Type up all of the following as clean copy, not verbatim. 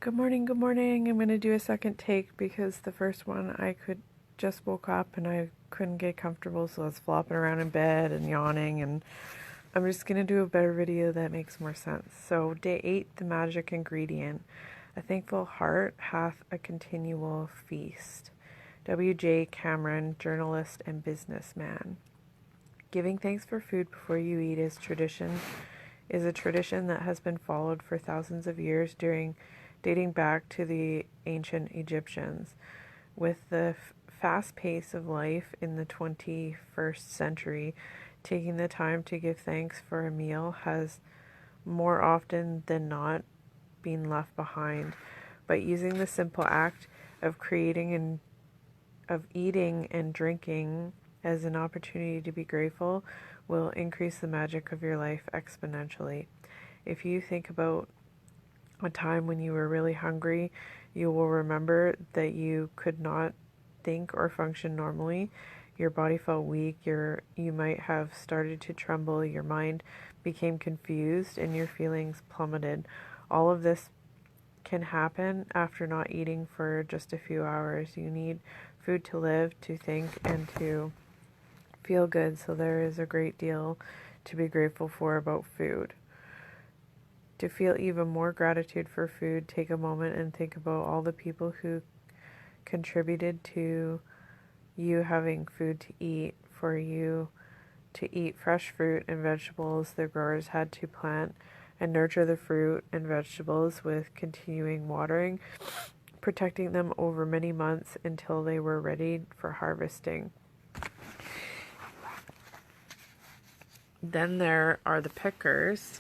Good morning, good morning. I'm going to do a second take because the first one I just woke up and I couldn't get comfortable, so I was flopping around in bed and yawning, and I'm just going to do a better video that makes more sense. So, day 8, the magic ingredient. A thankful heart hath a continual feast. W.J. Cameron, journalist and businessman. Giving thanks for food before you eat is a tradition that has been followed for thousands of years dating back to the ancient Egyptians. With the fast pace of life in the 21st century, taking the time to give thanks for a meal has more often than not been left behind. But using the simple act of eating and drinking as an opportunity to be grateful will increase the magic of your life exponentially. If you think about a time when you were really hungry, you will remember that you could not think or function normally. Your body felt weak, you might have started to tremble, your mind became confused, and your feelings plummeted. All of this can happen after not eating for just a few hours. You need food to live, to think, and to feel good, so there is a great deal to be grateful for about food. To feel even more gratitude for food, take a moment and think about all the people who contributed to you having food to eat. For you to eat fresh fruit and vegetables, the growers had to plant and nurture the fruit and vegetables with continuing watering, protecting them over many months until they were ready for harvesting. Then there are the pickers,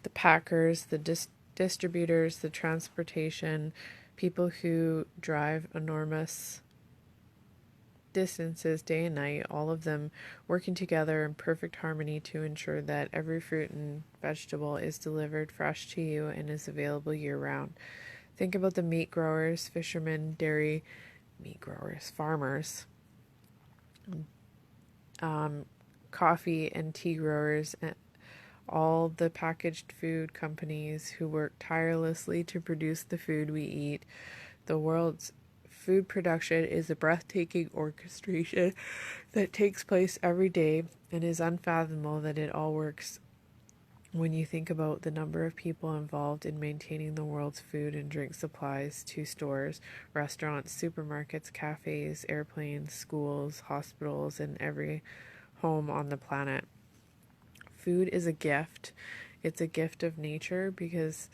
the packers, the distributors, the transportation, people who drive enormous distances day and night, all of them working together in perfect harmony to ensure that every fruit and vegetable is delivered fresh to you and is available year-round. Think about the meat growers, fishermen, dairy meat growers, farmers, coffee and tea growers, and all the packaged food companies who work tirelessly to produce the food we eat. The world's food production is a breathtaking orchestration that takes place every day, and is unfathomable that it all works when you think about the number of people involved in maintaining the world's food and drink supplies to stores, restaurants, supermarkets, cafes, airplanes, schools, hospitals, and every home on the planet. Food is a gift. It's a gift of nature, because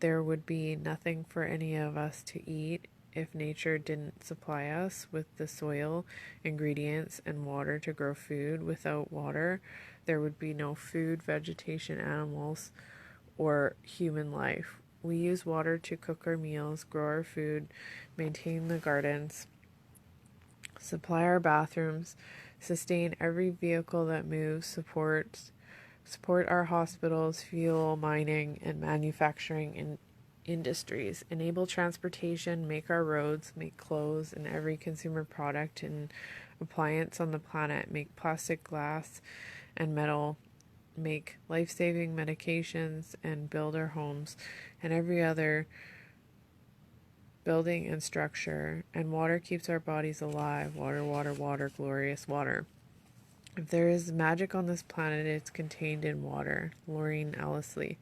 there would be nothing for any of us to eat if nature didn't supply us with the soil, ingredients, and water to grow food. Without water, there would be no food, vegetation, animals, or human life. We use water to cook our meals, grow our food, maintain the gardens, supply our bathrooms, sustain every vehicle that moves, support our hospitals, fuel, mining, and manufacturing industries, enable transportation, make our roads, make clothes, and every consumer product and appliance on the planet, make plastic, glass, and metal, make life-saving medications, and build our homes and every other building and structure. And water keeps our bodies alive. Water, water, water, glorious water. If there is magic on this planet, it's contained in water. Laureen Ellisley.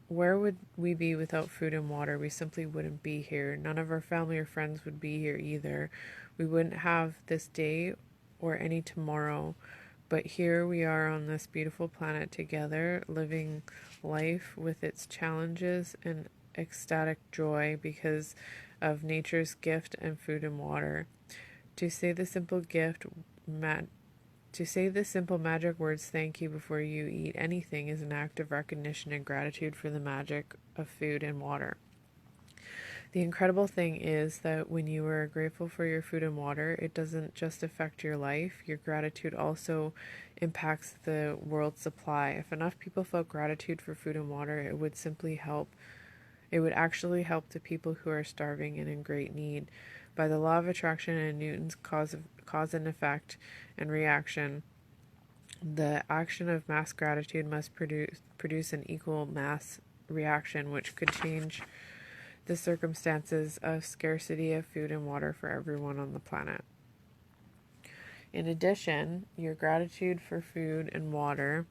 Where would we be without food and water? We simply wouldn't be here. None of our family or friends would be here either. We wouldn't have this day or any tomorrow. But here we are on this beautiful planet together, living life with its challenges and ecstatic joy because of nature's gift and food and water. To say the simple magic words "thank you" before you eat anything is an act of recognition and gratitude for the magic of food and water. The incredible thing is that when you are grateful for your food and water, it doesn't just affect your life. Your gratitude also impacts the world's supply. If enough people felt gratitude for food and water, it would actually help the people who are starving and in great need. By the law of attraction and Newton's cause and effect and reaction, The action of mass gratitude must produce an equal mass reaction, which could change the circumstances of scarcity of food and water for everyone on the planet. In addition, your gratitude for food and water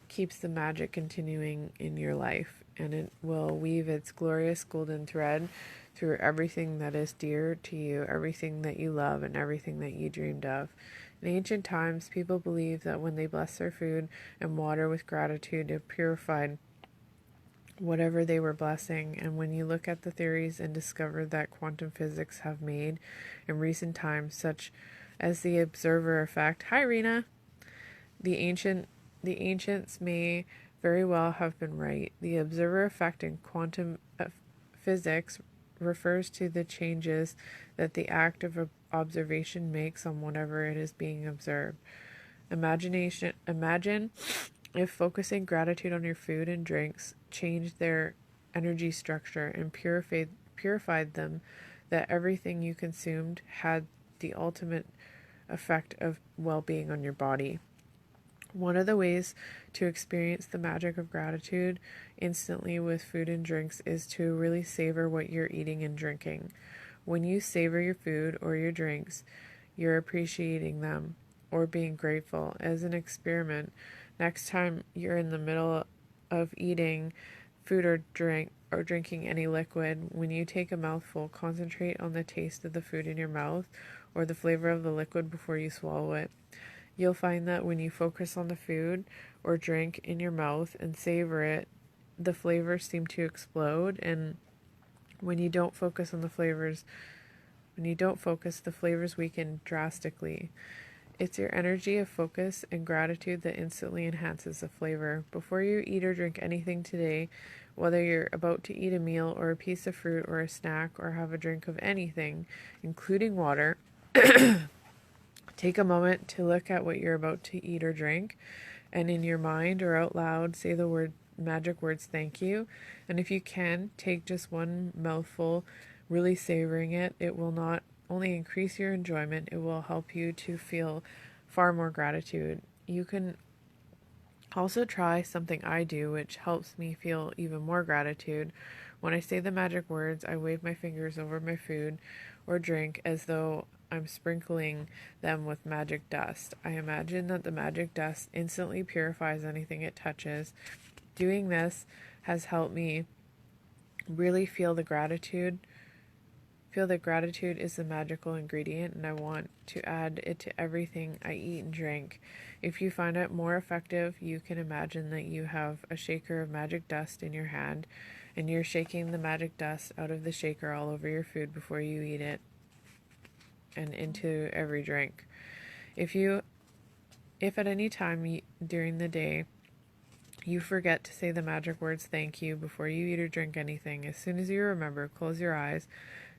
keeps the magic continuing in your life, and it will weave its glorious golden thread through everything that is dear to you, everything that you love, and everything that you dreamed of. In ancient times, people believed that when they blessed their food and water with gratitude, it purified whatever they were blessing. And when you look at the theories and discover that quantum physics have made in recent times, such as the observer effect, hi Rena, the ancients may very well have been right. The observer effect in quantum physics refers to the changes that the act of observation makes on whatever it is being observed. Imagine if focusing gratitude on your food and drinks changed their energy structure and purified them, that everything you consumed had the ultimate effect of well-being on your body. One of the ways to experience the magic of gratitude instantly with food and drinks is to really savor what you're eating and drinking. When you savor your food or your drinks, you're appreciating them or being grateful. As an experiment, next time you're in the middle of eating food or drinking any liquid, when you take a mouthful, concentrate on the taste of the food in your mouth or the flavor of the liquid before you swallow it. You'll find that when you focus on the food or drink in your mouth and savor it, the flavors seem to explode. And when you don't focus on the flavors, the flavors weaken drastically. It's your energy of focus and gratitude that instantly enhances the flavor. Before you eat or drink anything today, whether you're about to eat a meal or a piece of fruit or a snack or have a drink of anything, including water, take a moment to look at what you're about to eat or drink, and in your mind or out loud, say the magic words, thank you. And if you can, take just one mouthful, really savoring it. It will not only increase your enjoyment, it will help you to feel far more gratitude. You can also try something I do, which helps me feel even more gratitude. When I say the magic words, I wave my fingers over my food or drink as though I'm sprinkling them with magic dust. I imagine that the magic dust instantly purifies anything it touches. Doing this has helped me really feel the gratitude. Feel that gratitude is the magical ingredient, and I want to add it to everything I eat and drink. If you find it more effective, you can imagine that you have a shaker of magic dust in your hand, and you're shaking the magic dust out of the shaker all over your food before you eat it and into every drink. If at any time during the day you forget to say the magic words thank you before you eat or drink anything, as soon as you remember, close your eyes,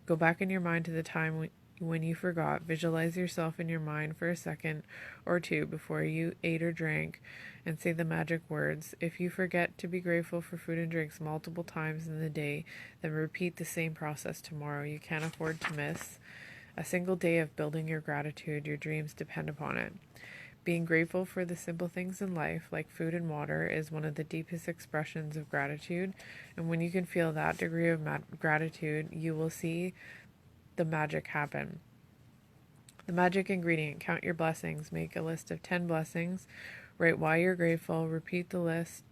go back in your mind to the time when you forgot, visualize yourself in your mind for a second or two before you ate or drank, and say the magic words. If you forget to be grateful for food and drinks multiple times in the day, then repeat the same process tomorrow. You can't afford to miss a single day of building your gratitude. Your dreams depend upon it. Being grateful for the simple things in life, like food and water, is one of the deepest expressions of gratitude. And when you can feel that degree of gratitude, you will see the magic happen. The magic ingredient: count your blessings. Make a list of 10 blessings. Write why you're grateful. Repeat the list.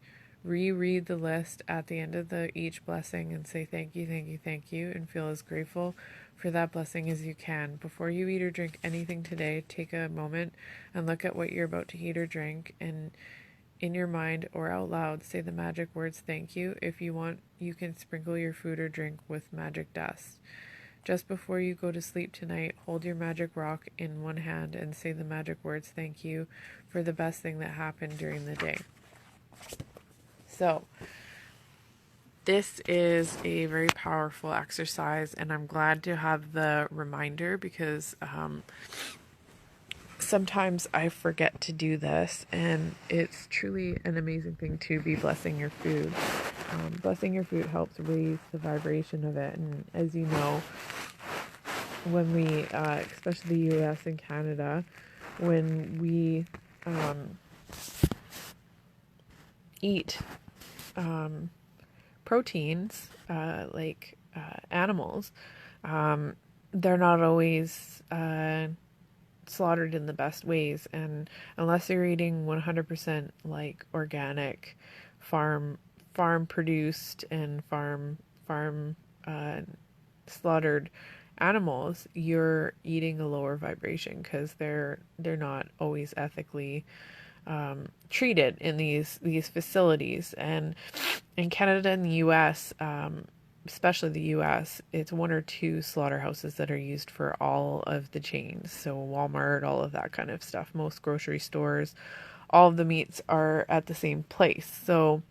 Reread the list at the end of each blessing and say thank you, thank you, thank you, and feel as grateful for that blessing as you can. Before you eat or drink anything today, take a moment and look at what you're about to eat or drink, and in your mind or out loud, say the magic words thank you. If you want, you can sprinkle your food or drink with magic dust. Just before you go to sleep tonight, hold your magic rock in one hand and say the magic words thank you for the best thing that happened during the day. So, this is a very powerful exercise, and I'm glad to have the reminder because sometimes I forget to do this, and it's truly an amazing thing to be blessing your food. Blessing your food helps raise the vibration of it, and as you know, when we, especially the US and Canada, when we eat proteins, like animals, they're not always slaughtered in the best ways. And unless you're eating 100% like organic, farm produced and farm slaughtered animals, you're eating a lower vibration because they're not always ethically treated in these facilities. And in Canada and the U.S., especially the U.S., it's one or two slaughterhouses that are used for all of the chains. So Walmart, all of that kind of stuff. Most grocery stores, all of the meats are at the same place. So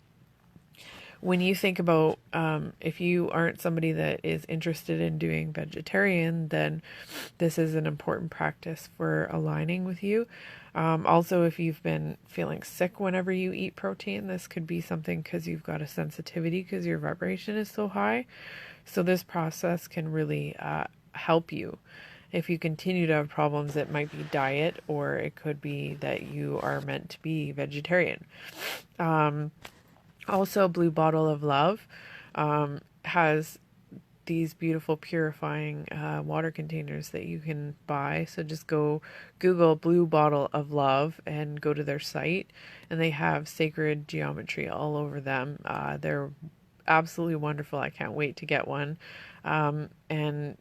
when you think about if you aren't somebody that is interested in doing vegetarian, then this is an important practice for aligning with you. Also, if you've been feeling sick whenever you eat protein, this could be something because you've got a sensitivity because your vibration is so high. So this process can really help you. If you continue to have problems, it might be diet, or it could be that you are meant to be vegetarian. Also, Blue Bottle of Love has these beautiful purifying water containers that you can buy. So just go Google Blue Bottle of Love and go to their site, and they have sacred geometry all over them. They're absolutely wonderful. I can't wait to get one. And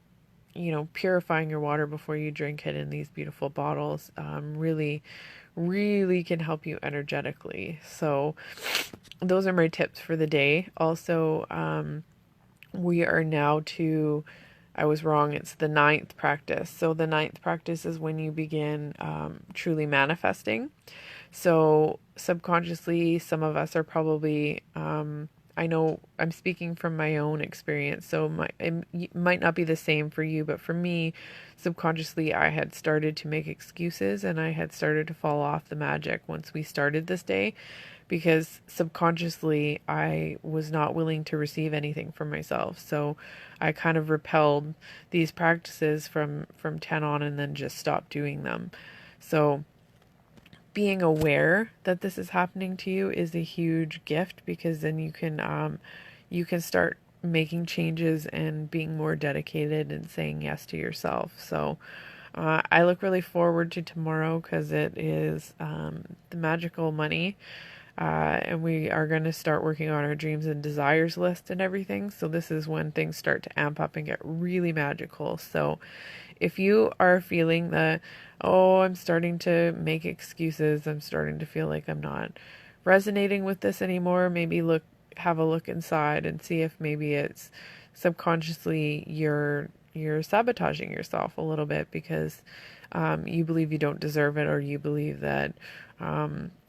purifying your water before you drink it in these beautiful bottles really can help you energetically. So those are my tips for the day. Also, we are now to, I was wrong, it's the 9th practice. So the 9th practice is when you begin truly manifesting. So subconsciously, some of us are probably, I know I'm speaking from my own experience, so it might not be the same for you, but for me, subconsciously, I had started to make excuses and I had started to fall off the magic once we started this day, because subconsciously I was not willing to receive anything from myself. So I kind of repelled these practices from 10 on and then just stopped doing them. So being aware that this is happening to you is a huge gift, because then you can start making changes and being more dedicated and saying yes to yourself. So I look really forward to tomorrow because it is the magical money. And we are going to start working on our dreams and desires list and everything. So this is when things start to amp up and get really magical. So if you are feeling that, oh, I'm starting to make excuses, I'm starting to feel like I'm not resonating with this anymore, maybe have a look inside and see if maybe it's subconsciously you're sabotaging yourself a little bit because you believe you don't deserve it, or you believe that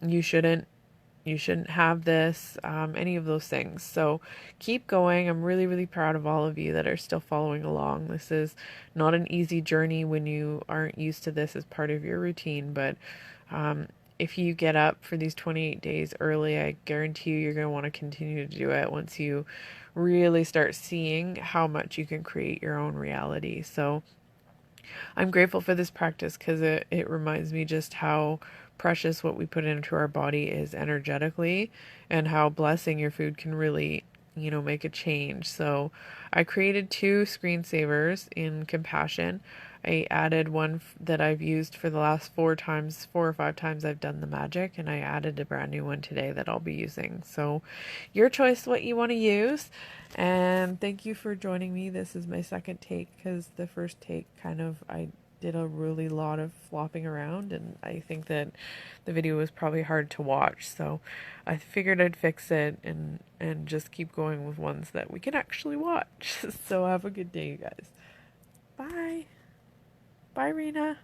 you shouldn't have this, any of those things. So keep going. I'm really proud of all of you that are still following along. This is not an easy journey when you aren't used to this as part of your routine, but if you get up for these 28 days early, I guarantee you're going to want to continue to do it once you really start seeing how much you can create your own reality. So I'm grateful for this practice because it reminds me just how precious what we put into our body is energetically, and how blessing your food can really, make a change. So I created 2 screensavers in compassion. I added one that I've used for the last 4 or 5 times I've done the magic, and I added a brand new one today that I'll be using. So your choice what you want to use. And thank you for joining me. This is my second take because the first take I did a really lot of flopping around, and I think that the video was probably hard to watch. So I figured I'd fix it and just keep going with ones that we can actually watch. So have a good day, you guys. Bye. Bye, Rena.